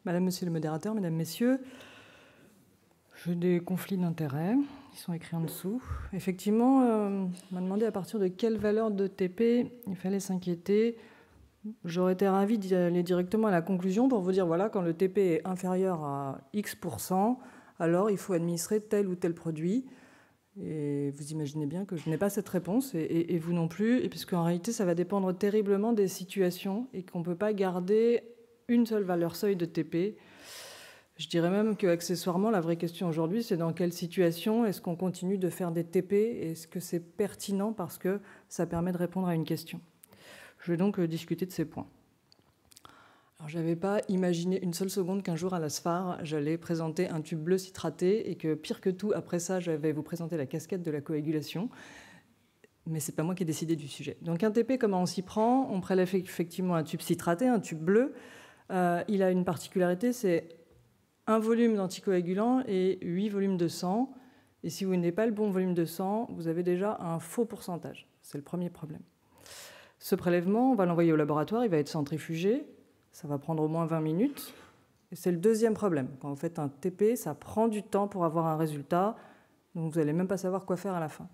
Madame, Monsieur le modérateur, Mesdames, Messieurs, j'ai des conflits d'intérêts, ils sont écrits en dessous. Effectivement, on m'a demandé à partir de quelle valeur de TP il fallait s'inquiéter. J'aurais été ravie d'y aller directement à la conclusion pour vous dire, voilà, quand le TP est inférieur à X%, alors il faut administrer tel ou tel produit. Et vous imaginez bien que je n'ai pas cette réponse, et vous non plus, et puisqu'en réalité, ça va dépendre terriblement des situations et qu'on ne peut pas garder une seule valeur seuil de TP. Je dirais même qu'accessoirement, la vraie question aujourd'hui, c'est dans quelle situation est-ce qu'on continue de faire des TP et est-ce que c'est pertinent parce que ça permet de répondre à une question. Je vais donc discuter de ces points. Alors, je n'avais pas imaginé une seule seconde qu'un jour à la SFAR, j'allais présenter un tube bleu citraté et que pire que tout, après ça, je vais vous présenter la cascade de la coagulation. Mais ce n'est pas moi qui ai décidé du sujet. Donc un TP, comment on s'y prend? On prélève effectivement un tube citraté, un tube bleu. Il a une particularité, c'est un volume d'anticoagulant et 8 volumes de sang. Et si vous n'avez pas le bon volume de sang, vous avez déjà un faux pourcentage. C'est le premier problème. Ce prélèvement, on va l'envoyer au laboratoire, il va être centrifugé. Ça va prendre au moins 20 minutes. Et c'est le deuxième problème. Quand vous faites un TP, ça prend du temps pour avoir un résultat. Donc vous n'allez même pas savoir quoi faire à la fin.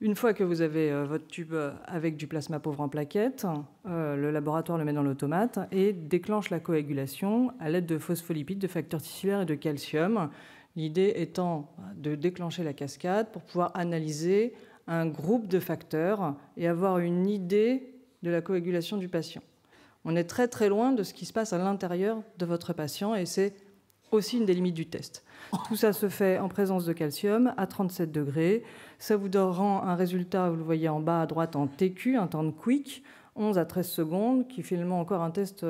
Une fois que vous avez votre tube avec du plasma pauvre en plaquettes, le laboratoire le met dans l'automate et déclenche la coagulation à l'aide de phospholipides, de facteurs tissulaires et de calcium. L'idée étant de déclencher la cascade pour pouvoir analyser un groupe de facteurs et avoir une idée de la coagulation du patient. On est très très loin de ce qui se passe à l'intérieur de votre patient et c'est aussi une des limites du test. Tout ça se fait en présence de calcium à 37 degrés. Ça vous rend un résultat, vous le voyez en bas à droite, en TQ, un temps de quick, 11 à 13 secondes, qui est finalement encore un test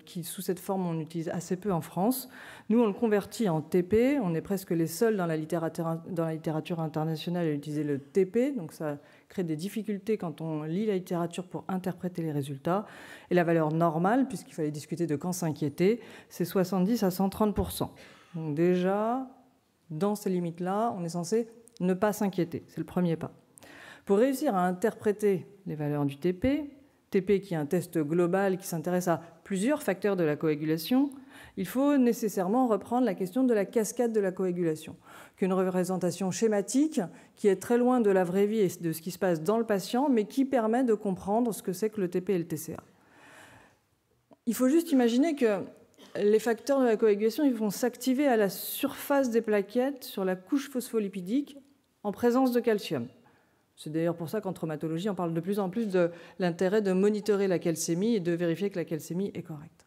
qui, sous cette forme, on utilise assez peu en France. Nous, on le convertit en TP. On est presque les seuls dans la littérature internationale à utiliser le TP. Donc ça crée des difficultés quand on lit la littérature pour interpréter les résultats. Et la valeur normale, puisqu'il fallait discuter de quand s'inquiéter, c'est 70 à 130%. Donc déjà, dans ces limites-là, on est censé ne pas s'inquiéter. C'est le premier pas. Pour réussir à interpréter les valeurs du TP, TP qui est un test global qui s'intéresse à plusieurs facteurs de la coagulation, il faut nécessairement reprendre la question de la cascade de la coagulation, qu'une représentation schématique qui est très loin de la vraie vie et de ce qui se passe dans le patient, mais qui permet de comprendre ce que c'est que le TP et le TCA. Il faut juste imaginer que les facteurs de la coagulation ils vont s'activer à la surface des plaquettes sur la couche phospholipidique en présence de calcium. C'est d'ailleurs pour ça qu'en traumatologie, on parle de plus en plus de l'intérêt de monitorer la calcémie et de vérifier que la calcémie est correcte.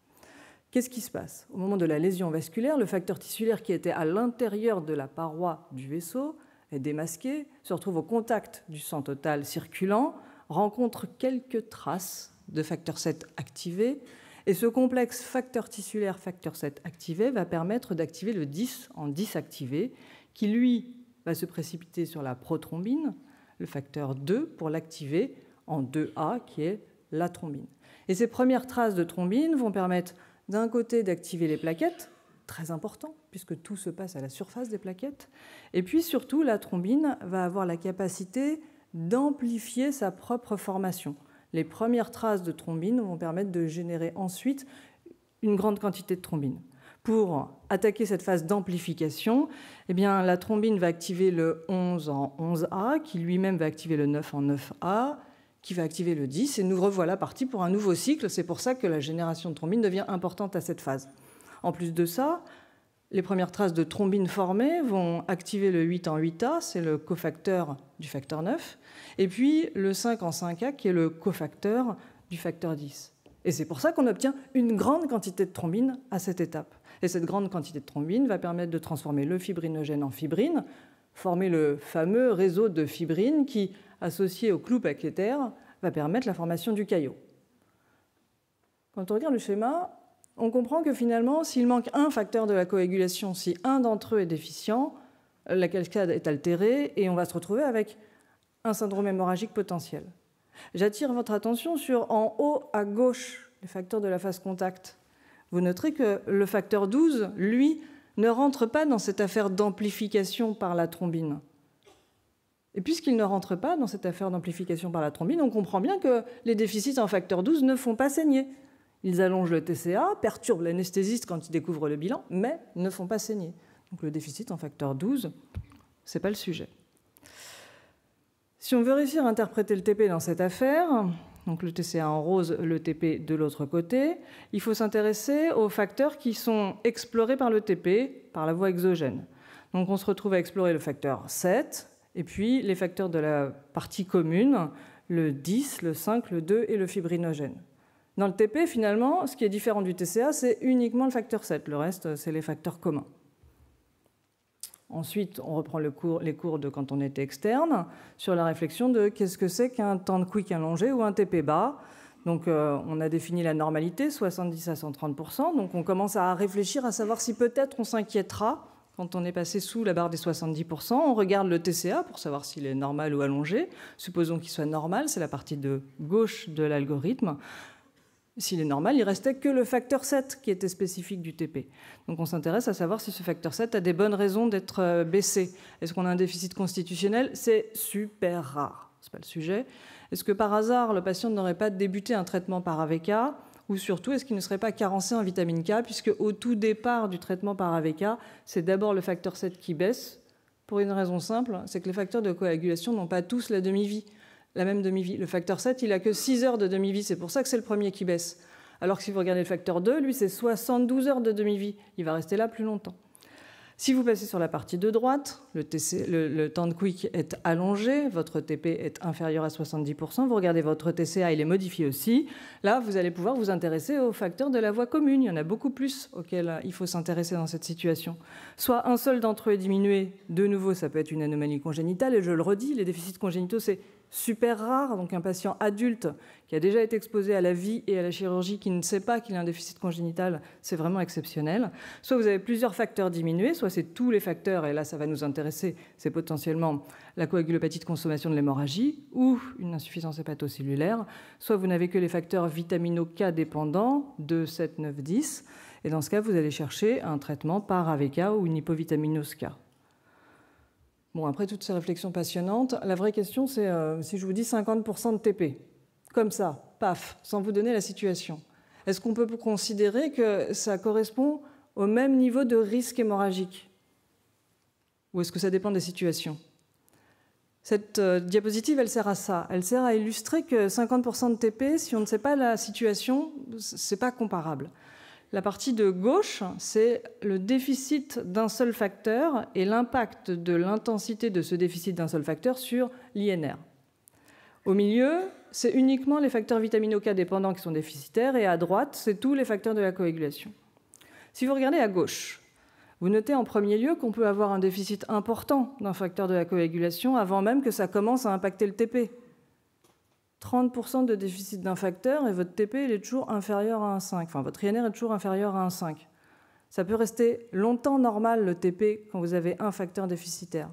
Qu'est-ce qui se passe? Au moment de la lésion vasculaire, le facteur tissulaire qui était à l'intérieur de la paroi du vaisseau est démasqué, se retrouve au contact du sang total circulant, rencontre quelques traces de facteur 7 activé, et ce complexe facteur tissulaire, facteur 7 activé va permettre d'activer le 10 en 10 activé, qui lui va se précipiter sur la prothrombine, le facteur 2, pour l'activer en 2A, qui est la thrombine. Et ces premières traces de thrombine vont permettre d'un côté d'activer les plaquettes, très important, puisque tout se passe à la surface des plaquettes, et puis surtout la thrombine va avoir la capacité d'amplifier sa propre formation. Les premières traces de thrombine vont permettre de générer ensuite une grande quantité de thrombine. Pour attaquer cette phase d'amplification, eh bien, la thrombine va activer le 11 en 11A, qui lui-même va activer le 9 en 9A, qui va activer le 10, et nous revoilà partis pour un nouveau cycle. C'est pour ça que la génération de thrombine devient importante à cette phase. En plus de ça, les premières traces de thrombine formées vont activer le 8 en 8A, c'est le cofacteur du facteur 9, et puis le 5 en 5A, qui est le cofacteur du facteur 10. Et c'est pour ça qu'on obtient une grande quantité de thrombine à cette étape. Et cette grande quantité de thrombine va permettre de transformer le fibrinogène en fibrine, former le fameux réseau de fibrine qui, associé au clou plaquettaire, va permettre la formation du caillot. Quand on regarde le schéma, on comprend que finalement, s'il manque un facteur de la coagulation, si un d'entre eux est déficient, la cascade est altérée et on va se retrouver avec un syndrome hémorragique potentiel. J'attire votre attention sur, en haut à gauche, les facteurs de la phase contact. Vous noterez que le facteur 12, lui, ne rentre pas dans cette affaire d'amplification par la thrombine. Et puisqu'il ne rentre pas dans cette affaire d'amplification par la thrombine, on comprend bien que les déficits en facteur 12 ne font pas saigner. Ils allongent le TCA, perturbent l'anesthésiste quand ils découvrent le bilan, mais ne font pas saigner. Donc le déficit en facteur 12, ce n'est pas le sujet. Si on veut réussir à interpréter le TP dans cette affaire, donc le TCA en rose, le TP de l'autre côté, il faut s'intéresser aux facteurs qui sont explorés par le TP, par la voie exogène. Donc on se retrouve à explorer le facteur 7, et puis les facteurs de la partie commune, le 10, le 5, le 2 et le fibrinogène. Dans le TP, finalement, ce qui est différent du TCA, c'est uniquement le facteur 7. Le reste, c'est les facteurs communs. Ensuite, on reprend les cours de quand on était externe sur la réflexion de qu'est-ce que c'est qu'un temps de quick allongé ou un TP bas. Donc, on a défini la normalité, 70 à 130%. Donc, on commence à réfléchir à savoir si peut-être on s'inquiétera quand on est passé sous la barre des 70%. On regarde le TCA pour savoir s'il est normal ou allongé. Supposons qu'il soit normal, c'est la partie de gauche de l'algorithme. S'il est normal, il ne restait que le facteur 7 qui était spécifique du TP. Donc on s'intéresse à savoir si ce facteur 7 a des bonnes raisons d'être baissé. Est-ce qu'on a un déficit constitutionnel? C'est super rare, ce n'est pas le sujet. Est-ce que par hasard, le patient n'aurait pas débuté un traitement par AVK? Ou surtout, est-ce qu'il ne serait pas carencé en vitamine K, puisque au tout départ du traitement par AVK, c'est d'abord le facteur 7 qui baisse, pour une raison simple, c'est que les facteurs de coagulation n'ont pas tous la demi-vie. La même demi-vie. Le facteur 7, il n'a que 6 heures de demi-vie. C'est pour ça que c'est le premier qui baisse. Alors que si vous regardez le facteur 2, lui, c'est 72 heures de demi-vie. Il va rester là plus longtemps. Si vous passez sur la partie de droite, le temps de quick est allongé, votre TP est inférieur à 70%, vous regardez votre TCA, il est modifié aussi. Là, vous allez pouvoir vous intéresser aux facteurs de la voie commune. Il y en a beaucoup plus auxquels il faut s'intéresser dans cette situation. Soit un seul d'entre eux est diminué, de nouveau, ça peut être une anomalie congénitale, et je le redis, les déficits congénitaux, c'est super rare, donc un patient adulte qui a déjà été exposé à la vie et à la chirurgie qui ne sait pas qu'il a un déficit congénital, c'est vraiment exceptionnel. Soit vous avez plusieurs facteurs diminués, soit c'est tous les facteurs, et là ça va nous intéresser, c'est potentiellement la coagulopathie de consommation de l'hémorragie ou une insuffisance hépatocellulaire, soit vous n'avez que les facteurs vitamino-K dépendants, 2, 7, 9, 10, et dans ce cas vous allez chercher un traitement par AVK ou une hypovitaminose K. Bon, après toutes ces réflexions passionnantes, la vraie question, c'est si je vous dis 50% de TP, comme ça, paf, sans vous donner la situation, est-ce qu'on peut considérer que ça correspond au même niveau de risque hémorragique? Ou est-ce que ça dépend des situations? Cette diapositive, elle sert à ça. Elle sert à illustrer que 50% de TP, si on ne sait pas la situation, ce n'est pas comparable. La partie de gauche, c'est le déficit d'un seul facteur et l'impact de l'intensité de ce déficit d'un seul facteur sur l'INR. Au milieu, c'est uniquement les facteurs vitamino-K dépendants qui sont déficitaires, et à droite, c'est tous les facteurs de la coagulation. Si vous regardez à gauche, vous notez en premier lieu qu'on peut avoir un déficit important d'un facteur de la coagulation avant même que ça commence à impacter le TP. 30% de déficit d'un facteur et votre TP il est toujours inférieur à 1,5. Enfin, votre INR est toujours inférieur à 1,5. Ça peut rester longtemps normal, le TP, quand vous avez un facteur déficitaire.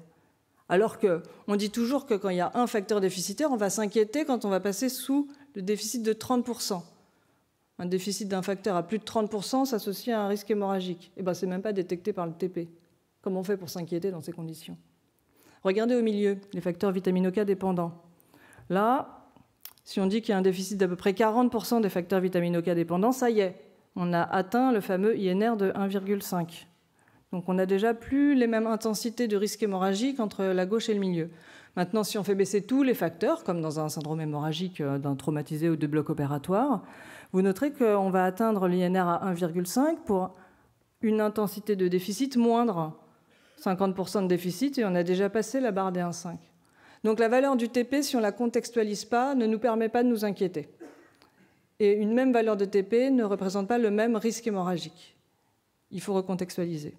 Alors qu'on dit toujours que quand il y a un facteur déficitaire, on va s'inquiéter quand on va passer sous le déficit de 30%. Un déficit d'un facteur à plus de 30% s'associe à un risque hémorragique. Et bien, ce n'est même pas détecté par le TP. Comment on fait pour s'inquiéter dans ces conditions? Regardez au milieu, les facteurs vitamino-K dépendants. Là, si on dit qu'il y a un déficit d'à peu près 40% des facteurs vitamino-K dépendants, ça y est, on a atteint le fameux INR de 1,5. Donc on n'a déjà plus les mêmes intensités de risque hémorragique entre la gauche et le milieu. Maintenant, si on fait baisser tous les facteurs, comme dans un syndrome hémorragique d'un traumatisé ou de bloc opératoire, vous noterez qu'on va atteindre l'INR à 1,5 pour une intensité de déficit moindre, 50% de déficit, et on a déjà passé la barre des 1,5. Donc la valeur du TP, si on ne la contextualise pas, ne nous permet pas de nous inquiéter. Et une même valeur de TP ne représente pas le même risque hémorragique. Il faut recontextualiser.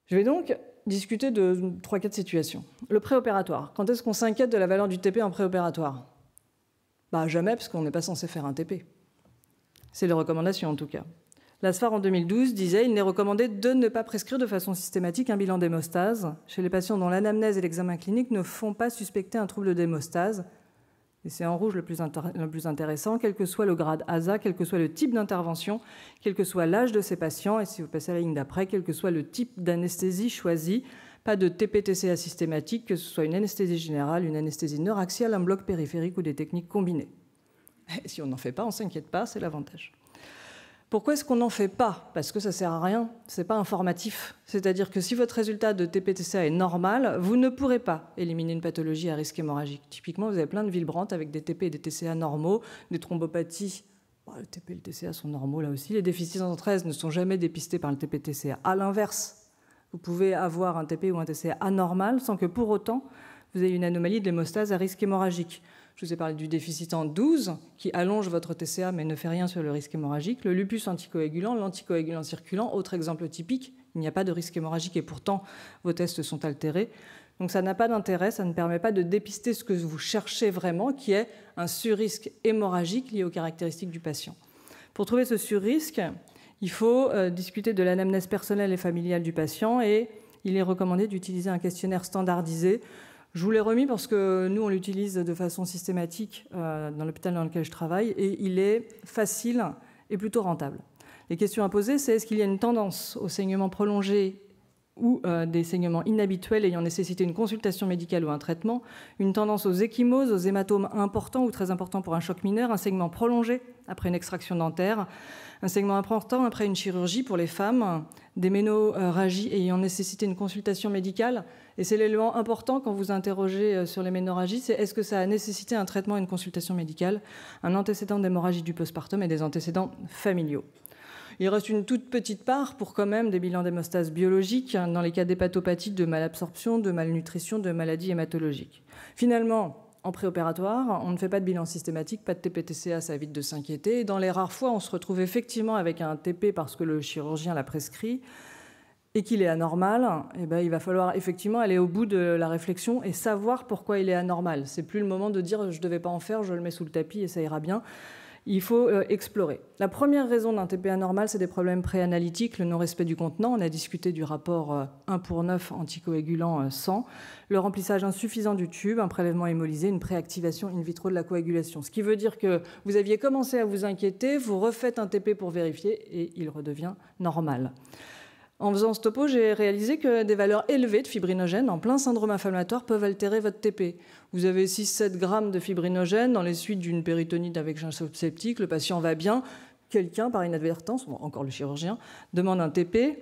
Je vais donc discuter de 3-4 situations. Le préopératoire. Quand est-ce qu'on s'inquiète de la valeur du TP en préopératoire? Jamais, parce qu'on n'est pas censé faire un TP. C'est les recommandations en tout cas. La SFAR en 2012 disait qu'il n'est recommandé de ne pas prescrire de façon systématique un bilan d'hémostase chez les patients dont l'anamnèse et l'examen clinique ne font pas suspecter un trouble d'hémostase. Et c'est en rouge le plus intéressant, quel que soit le grade ASA, quel que soit le type d'intervention, quel que soit l'âge de ces patients, et si vous passez à la ligne d'après, quel que soit le type d'anesthésie choisi, pas de TP-TCA systématique, que ce soit une anesthésie générale, une anesthésie neuraxiale, un bloc périphérique ou des techniques combinées. Et si on n'en fait pas, on ne s'inquiète pas, c'est l'avantage. Pourquoi est-ce qu'on n'en fait pas? Parce que ça ne sert à rien, ce n'est pas informatif. C'est-à-dire que si votre résultat de TP-TCA est normal, vous ne pourrez pas éliminer une pathologie à risque hémorragique. Typiquement, vous avez plein de Willebrand avec des TP et des TCA normaux, des thrombopathies. Bon, le TP et le TCA sont normaux là aussi. Les déficiences 13 ne sont jamais dépistés par le TP-TCA. À l'inverse, vous pouvez avoir un TP ou un TCA anormal sans que pour autant vous ayez une anomalie de l'hémostase à risque hémorragique. Je vous ai parlé du déficit en 12 qui allonge votre TCA mais ne fait rien sur le risque hémorragique. Le lupus anticoagulant, l'anticoagulant circulant, autre exemple typique, il n'y a pas de risque hémorragique et pourtant vos tests sont altérés. Donc ça n'a pas d'intérêt, ça ne permet pas de dépister ce que vous cherchez vraiment, qui est un surrisque hémorragique lié aux caractéristiques du patient. Pour trouver ce surrisque, il faut discuter de l'anamnèse personnelle et familiale du patient et il est recommandé d'utiliser un questionnaire standardisé. Je vous l'ai remis parce que nous, on l'utilise de façon systématique dans l'hôpital dans lequel je travaille et il est facile et plutôt rentable. Les questions à poser, c'est est-ce qu'il y a une tendance au saignement prolongé ou des saignements inhabituels ayant nécessité une consultation médicale ou un traitement, une tendance aux échymoses, aux hématomes importants ou très importants pour un choc mineur, un saignement prolongé après une extraction dentaire, un saignement important après une chirurgie pour les femmes, des ménorragies ayant nécessité une consultation médicale. Et c'est l'élément important quand vous interrogez sur les ménorragies, c'est est-ce que ça a nécessité un traitement et une consultation médicale, un antécédent d'hémorragie du postpartum et des antécédents familiaux. Il reste une toute petite part pour quand même des bilans d'hémostase biologiques dans les cas d'hépatopathie, de malabsorption, de malnutrition, de maladies hématologiques. Finalement, en préopératoire, on ne fait pas de bilan systématique, pas de TP-TCA, ça évite de s'inquiéter. Et dans les rares fois, on se retrouve effectivement avec un TP parce que le chirurgien l'a prescrit et qu'il est anormal, eh bien, il va falloir effectivement aller au bout de la réflexion et savoir pourquoi il est anormal. C'est plus le moment de dire je ne devais pas en faire, je le mets sous le tapis et ça ira bien. Il faut explorer. La première raison d'un TP anormal, c'est des problèmes préanalytiques, le non-respect du contenant. On a discuté du rapport 1:9 anticoagulant 100, le remplissage insuffisant du tube, un prélèvement hémolysé, une préactivation in vitro de la coagulation. Ce qui veut dire que vous aviez commencé à vous inquiéter, vous refaites un TP pour vérifier et il redevient normal. En faisant ce topo, j'ai réalisé que des valeurs élevées de fibrinogène en plein syndrome inflammatoire peuvent altérer votre TP. Vous avez 6-7 grammes de fibrinogène dans les suites d'une péritonite avec un choc septique, le patient va bien, quelqu'un, par inadvertance, bon, encore le chirurgien, demande un TP,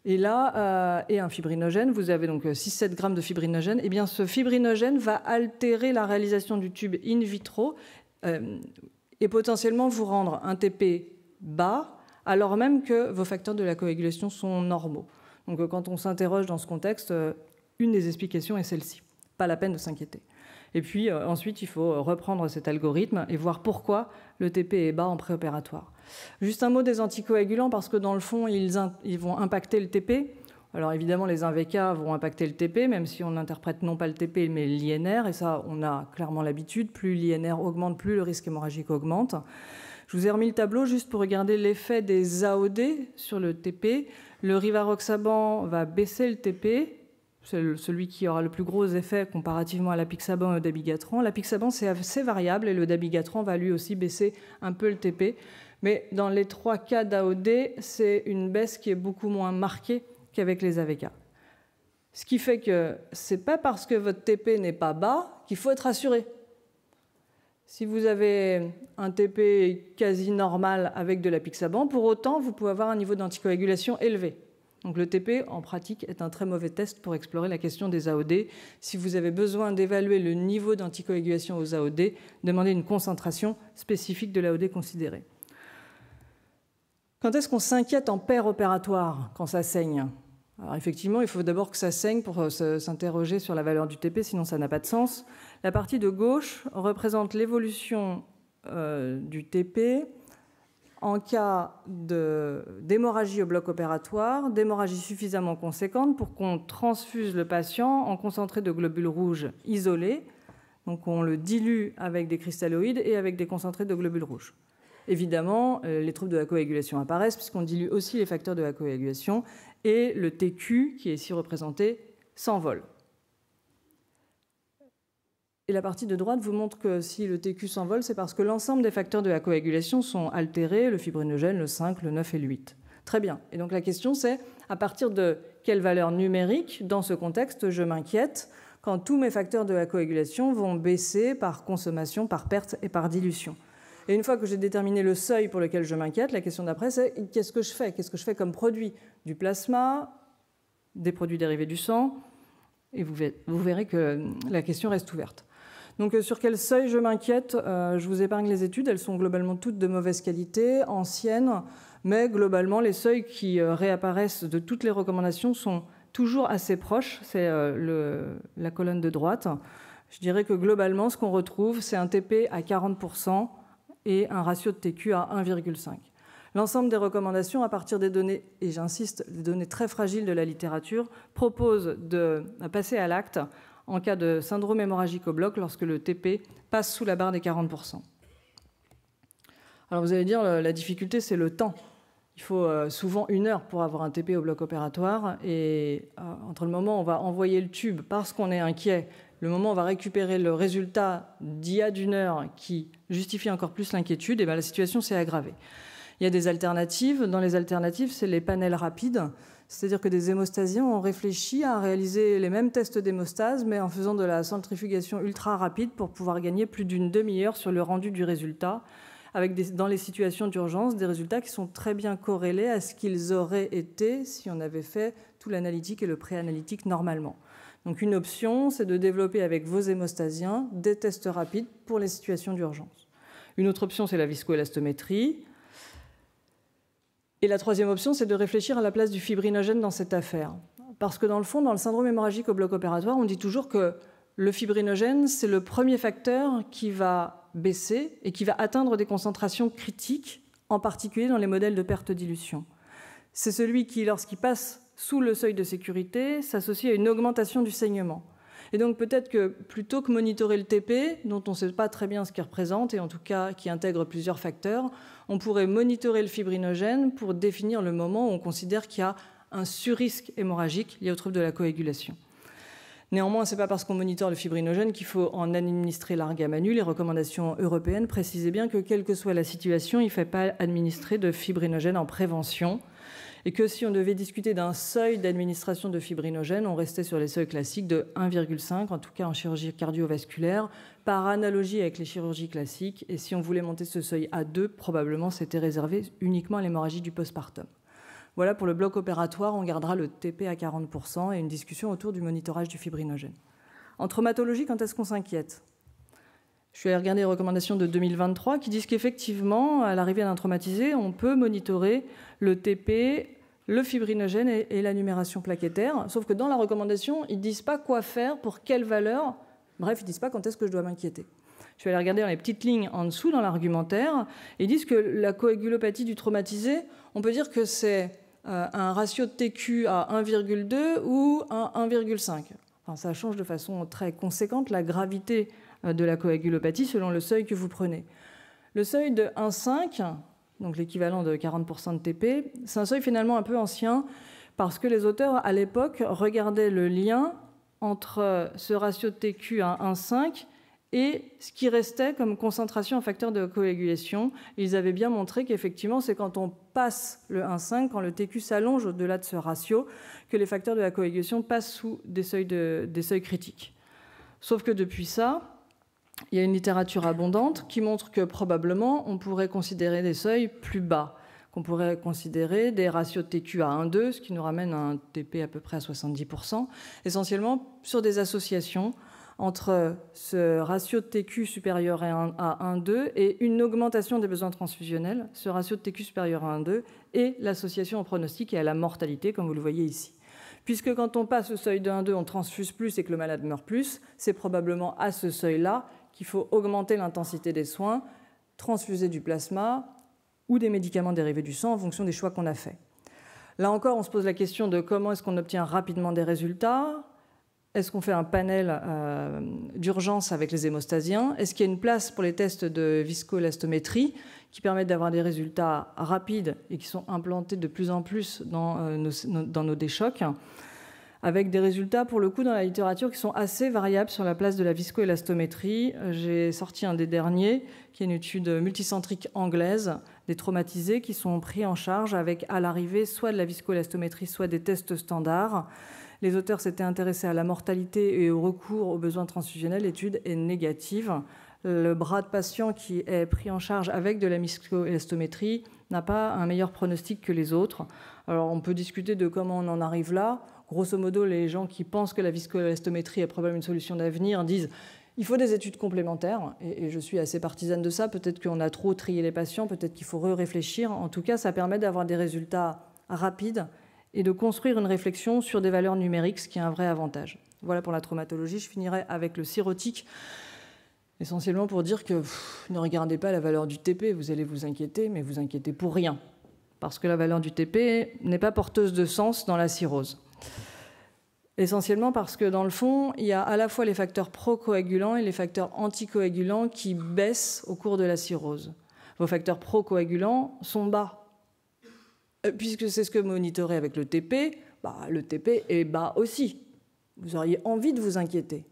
et là, et un fibrinogène, vous avez donc 6-7 grammes de fibrinogène, et bien ce fibrinogène va altérer la réalisation du tube in vitro et potentiellement vous rendre un TP bas, alors même que vos facteurs de la coagulation sont normaux. Donc quand on s'interroge dans ce contexte, une des explications est celle-ci. Pas la peine de s'inquiéter. Et puis ensuite, il faut reprendre cet algorithme et voir pourquoi le TP est bas en préopératoire. Juste un mot des anticoagulants, parce que dans le fond, ils vont impacter le TP. Alors évidemment, les 1VK vont impacter le TP, même si on interprète non pas le TP, mais l'INR. Et ça, on a clairement l'habitude. Plus l'INR augmente, plus le risque hémorragique augmente. Je vous ai remis le tableau juste pour regarder l'effet des AOD sur le TP. Le rivaroxaban va baisser le TP, c'est celui qui aura le plus gros effet comparativement à l'apixaban et au dabigatran. L'apixaban, c'est assez variable et le dabigatran va lui aussi baisser un peu le TP. Mais dans les 3 cas d'AOD, c'est une baisse qui est beaucoup moins marquée qu'avec les AVK. Ce qui fait que ce n'est pas parce que votre TP n'est pas bas qu'il faut être rassuré. Si vous avez un TP quasi normal avec de l'apixaban, pour autant, vous pouvez avoir un niveau d'anticoagulation élevé. Donc le TP, en pratique, est un très mauvais test pour explorer la question des AOD. Si vous avez besoin d'évaluer le niveau d'anticoagulation aux AOD, demandez une concentration spécifique de l'AOD considérée. Quand est-ce qu'on s'inquiète en péropératoire quand ça saigne? Alors effectivement, il faut d'abord que ça saigne pour s'interroger sur la valeur du TP, sinon ça n'a pas de sens. La partie de gauche représente l'évolution du TP en cas d'hémorragie au bloc opératoire, d'hémorragie suffisamment conséquente pour qu'on transfuse le patient en concentré de globules rouges isolés. Donc on le dilue avec des cristalloïdes et avec des concentrés de globules rouges. Évidemment, les troubles de la coagulation apparaissent puisqu'on dilue aussi les facteurs de la coagulation et le TQ, qui est ici représenté, s'envole. Et la partie de droite vous montre que si le TQ s'envole, c'est parce que l'ensemble des facteurs de la coagulation sont altérés, le fibrinogène, le 5, le 9 et le 8. Très bien. Et donc la question c'est, à partir de quelle valeur numérique, dans ce contexte, je m'inquiète quand tous mes facteurs de la coagulation vont baisser par consommation, par perte et par dilution. Et une fois que j'ai déterminé le seuil pour lequel je m'inquiète, la question d'après, c'est qu'est-ce que je fais? Qu'est-ce que je fais comme produit? Du plasma, des produits dérivés du sang, et vous verrez que la question reste ouverte. Donc sur quel seuil je m'inquiète? Je vous épargne les études, elles sont globalement toutes de mauvaise qualité, anciennes, mais globalement les seuils qui réapparaissent de toutes les recommandations sont toujours assez proches, c'est la colonne de droite. Je dirais que globalement ce qu'on retrouve, c'est un TP à 40% et un ratio de TQ à 1,5. L'ensemble des recommandations, à partir des données, et j'insiste, des données très fragiles de la littérature, proposent de passer à l'acte en cas de syndrome hémorragique au bloc lorsque le TP passe sous la barre des 40%. Alors vous allez dire, la difficulté, c'est le temps. Il faut souvent 1 heure pour avoir un TP au bloc opératoire, et entre le moment où on va envoyer le tube parce qu'on est inquiet, le moment où on va récupérer le résultat d'il y a d'1 heure qui justifie encore plus l'inquiétude, et bien la situation s'est aggravée. Il y a des alternatives. Dans les alternatives, c'est les panels rapides. C'est-à-dire que des hémostasiens ont réfléchi à réaliser les mêmes tests d'hémostase, mais en faisant de la centrifugation ultra rapide pour pouvoir gagner plus d'une demi-heure sur le rendu du résultat, avec dans les situations d'urgence des résultats qui sont très bien corrélés à ce qu'ils auraient été si on avait fait tout l'analytique et le préanalytique normalement. Donc une option, c'est de développer avec vos hémostasiens des tests rapides pour les situations d'urgence. Une autre option, c'est la viscoélastométrie. Et la troisième option, c'est de réfléchir à la place du fibrinogène dans cette affaire. Parce que dans le fond, dans le syndrome hémorragique au bloc opératoire, on dit toujours que le fibrinogène, c'est le premier facteur qui va baisser et qui va atteindre des concentrations critiques, en particulier dans les modèles de perte-dilution. C'est celui qui, lorsqu'il passe sous le seuil de sécurité, s'associe à une augmentation du saignement. Et donc peut-être que plutôt que monitorer le TP, dont on ne sait pas très bien ce qu'il représente, et en tout cas qui intègre plusieurs facteurs, on pourrait monitorer le fibrinogène pour définir le moment où on considère qu'il y a un surrisque hémorragique lié au trouble de la coagulation. Néanmoins, ce n'est pas parce qu'on monitore le fibrinogène qu'il faut en administrer larga manu. Les recommandations européennes précisaient bien que, quelle que soit la situation, il ne fallait pas administrer de fibrinogène en prévention. Et que si on devait discuter d'un seuil d'administration de fibrinogène, on restait sur les seuils classiques de 1,5, en tout cas en chirurgie cardiovasculaire, par analogie avec les chirurgies classiques. Et si on voulait monter ce seuil à 2, probablement c'était réservé uniquement à l'hémorragie du postpartum. Voilà, pour le bloc opératoire, on gardera le TP à 40% et une discussion autour du monitorage du fibrinogène. En traumatologie, quand est-ce qu'on s'inquiète? Je suis allée regarder les recommandations de 2023 qui disent qu'effectivement, à l'arrivée d'un traumatisé, on peut monitorer le TP, le fibrinogène et la numération plaquettaire. Sauf que dans la recommandation, ils ne disent pas quoi faire, pour quelle valeur. Bref, ils ne disent pas quand est-ce que je dois m'inquiéter. Je suis allée regarder dans les petites lignes en dessous, dans l'argumentaire. Ils disent que la coagulopathie du traumatisé, on peut dire que c'est un ratio de TQ à 1,2 ou à 1,5. Enfin, ça change de façon très conséquente la gravité de la coagulopathie selon le seuil que vous prenez. Le seuil de 1,5, donc l'équivalent de 40% de TP, c'est un seuil finalement un peu ancien parce que les auteurs à l'époque regardaient le lien entre ce ratio de TQ à 1,5 et ce qui restait comme concentration en facteur de coagulation. Ils avaient bien montré qu'effectivement, c'est quand on passe le 1,5, quand le TQ s'allonge au-delà de ce ratio, que les facteurs de la coagulation passent sous des seuils critiques. Sauf que depuis ça, il y a une littérature abondante qui montre que probablement on pourrait considérer des seuils plus bas, qu'on pourrait considérer des ratios de TQ à 1,2, ce qui nous ramène à un TP à peu près à 70%, essentiellement sur des associations entre ce ratio de TQ supérieur à 1,2 et une augmentation des besoins transfusionnels, ce ratio de TQ supérieur à 1,2 et l'association au pronostic et à la mortalité, comme vous le voyez ici. Puisque quand on passe au seuil de 1,2, on transfuse plus et que le malade meurt plus, c'est probablement à ce seuil-là qu'il faut augmenter l'intensité des soins, transfuser du plasma ou des médicaments dérivés du sang en fonction des choix qu'on a faits. Là encore, on se pose la question de comment est-ce qu'on obtient rapidement des résultats. Est-ce qu'on fait un panel d'urgence avec les hémostasiens? Est-ce qu'il y a une place pour les tests de viscoélastométrie qui permettent d'avoir des résultats rapides et qui sont implantés de plus en plus dans nos déchocs, avec des résultats, pour le coup, dans la littérature qui sont assez variables sur la place de la viscoélastométrie. J'ai sorti un des derniers, qui est une étude multicentrique anglaise des traumatisés qui sont pris en charge avec, à l'arrivée, soit de la viscoélastométrie, soit des tests standards. Les auteurs s'étaient intéressés à la mortalité et au recours aux besoins transfusionnels. L'étude est négative. le bras de patient qui est pris en charge avec de la viscoélastométrie n'a pas un meilleur pronostic que les autres. Alors on peut discuter de comment on en arrive là. Grosso modo, les gens qui pensent que la viscoélastométrie est probablement une solution d'avenir disent il faut des études complémentaires, et je suis assez partisane de ça. Peut-être qu'on a trop trié les patients, peut-être qu'il faut réfléchir. En tout cas, ça permet d'avoir des résultats rapides et de construire une réflexion sur des valeurs numériques, ce qui est un vrai avantage. Voilà pour la traumatologie. Je finirai avec le cirrhotique, essentiellement pour dire que ne regardez pas la valeur du TP, vous allez vous inquiéter, mais vous inquiétez pour rien, parce que la valeur du TP n'est pas porteuse de sens dans la cirrhose. Essentiellement parce que dans le fond, il y a à la fois les facteurs procoagulants et les facteurs anticoagulants qui baissent au cours de la cirrhose. Vos facteurs procoagulants sont bas. Puisque c'est ce que vous monitorez avec le TP, le TP est bas aussi. Vous auriez envie de vous inquiéter.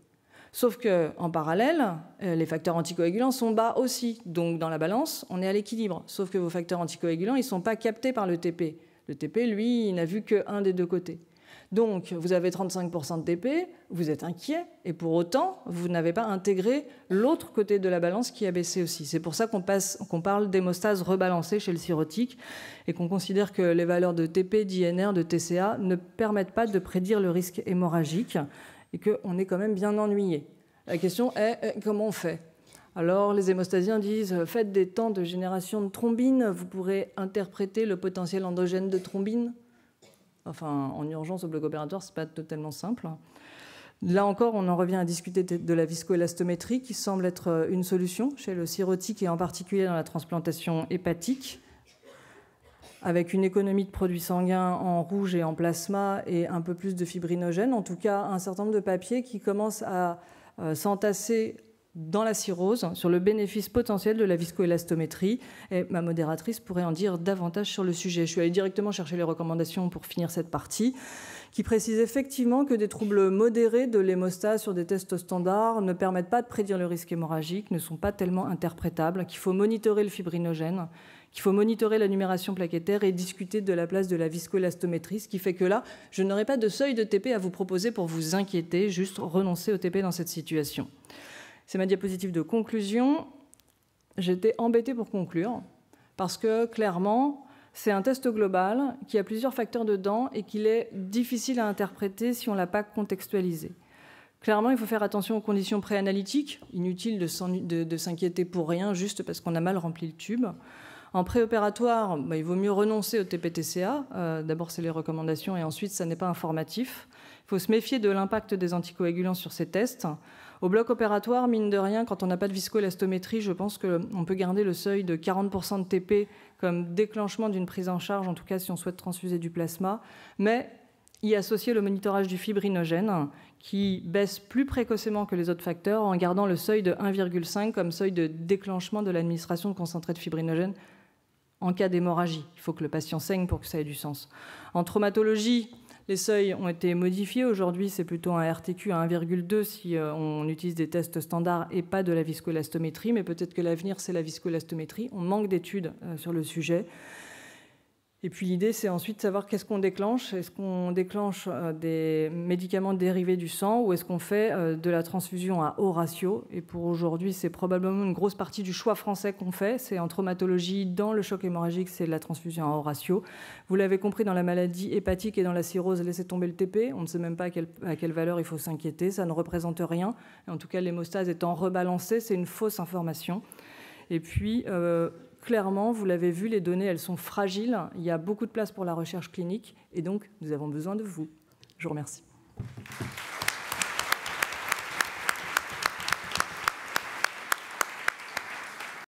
Sauf qu'en parallèle, les facteurs anticoagulants sont bas aussi. Donc dans la balance, on est à l'équilibre. Sauf que vos facteurs anticoagulants, ils ne sont pas captés par le TP. Le TP, lui, il n'a vu qu'un des deux côtés. Donc, vous avez 35% de TP, vous êtes inquiet, et pour autant, vous n'avez pas intégré l'autre côté de la balance qui a baissé aussi. C'est pour ça qu'on parle d'hémostase rebalancée chez le cirrhotique, et qu'on considère que les valeurs de TP, d'INR, de TCA ne permettent pas de prédire le risque hémorragique, et qu'on est quand même bien ennuyé. La question est comment on fait ? Alors, les hémostasiens disent « Faites des temps de génération de thrombine, vous pourrez interpréter le potentiel endogène de thrombine ». Enfin, en urgence au bloc opératoire, ce n'est pas totalement simple. Là encore, on en revient à discuter de la viscoélastométrie, qui semble être une solution chez le cirrhotique et en particulier dans la transplantation hépatique, avec une économie de produits sanguins en rouge et en plasma et un peu plus de fibrinogène. En tout cas, un certain nombre de papiers qui commencent à s'entasser dans la cirrhose sur le bénéfice potentiel de la viscoélastométrie. Et ma modératrice pourrait en dire davantage sur le sujet. Je suis allée directement chercher les recommandations pour finir cette partie, qui précisent effectivement que des troubles modérés de l'hémostase sur des tests standards ne permettent pas de prédire le risque hémorragique, ne sont pas tellement interprétables, qu'il faut monitorer le fibrinogène, qu'il faut monitorer la numération plaquettaire et discuter de la place de la viscoélastométrie, ce qui fait que là, je n'aurai pas de seuil de TP à vous proposer pour vous inquiéter, juste renoncer au TP dans cette situation. C'est ma diapositive de conclusion. J'étais embêtée pour conclure, parce que clairement, c'est un test global qui a plusieurs facteurs dedans et qu'il est difficile à interpréter si on ne l'a pas contextualisé. Clairement, il faut faire attention aux conditions préanalytiques. Inutile de s'inquiéter pour rien, juste parce qu'on a mal rempli le tube. En préopératoire, il vaut mieux renoncer au TP-TCA. D'abord, c'est les recommandations et ensuite, ça n'est pas informatif. Il faut se méfier de l'impact des anticoagulants sur ces tests. Au bloc opératoire, mine de rien, quand on n'a pas de viscoélastométrie, je pense qu'on peut garder le seuil de 40% de TP comme déclenchement d'une prise en charge, en tout cas si on souhaite transfuser du plasma, mais y associer le monitorage du fibrinogène qui baisse plus précocement que les autres facteurs en gardant le seuil de 1,5 comme seuil de déclenchement de l'administration de concentré de fibrinogène en cas d'hémorragie. Il faut que le patient saigne pour que ça ait du sens. En traumatologie, les seuils ont été modifiés. Aujourd'hui, c'est plutôt un RTQ à 1,2 si on utilise des tests standards et pas de la viscoélastométrie. Mais peut-être que l'avenir, c'est la viscoélastométrie. On manque d'études sur le sujet. Et puis l'idée, c'est ensuite de savoir qu'est-ce qu'on déclenche. Est-ce qu'on déclenche des médicaments dérivés du sang ou est-ce qu'on fait de la transfusion à haut ratio? Et pour aujourd'hui, c'est probablement une grosse partie du choix français qu'on fait. C'est en traumatologie, dans le choc hémorragique, c'est de la transfusion à haut ratio. Vous l'avez compris, dans la maladie hépatique et dans la cirrhose, laissez tomber le TP. On ne sait même pas à quelle valeur il faut s'inquiéter. Ça ne représente rien. Et en tout cas, l'hémostase étant rebalancée, c'est une fausse information. Et puis... clairement, vous l'avez vu, les données, elles sont fragiles. Il y a beaucoup de place pour la recherche clinique et donc, nous avons besoin de vous. Je vous remercie.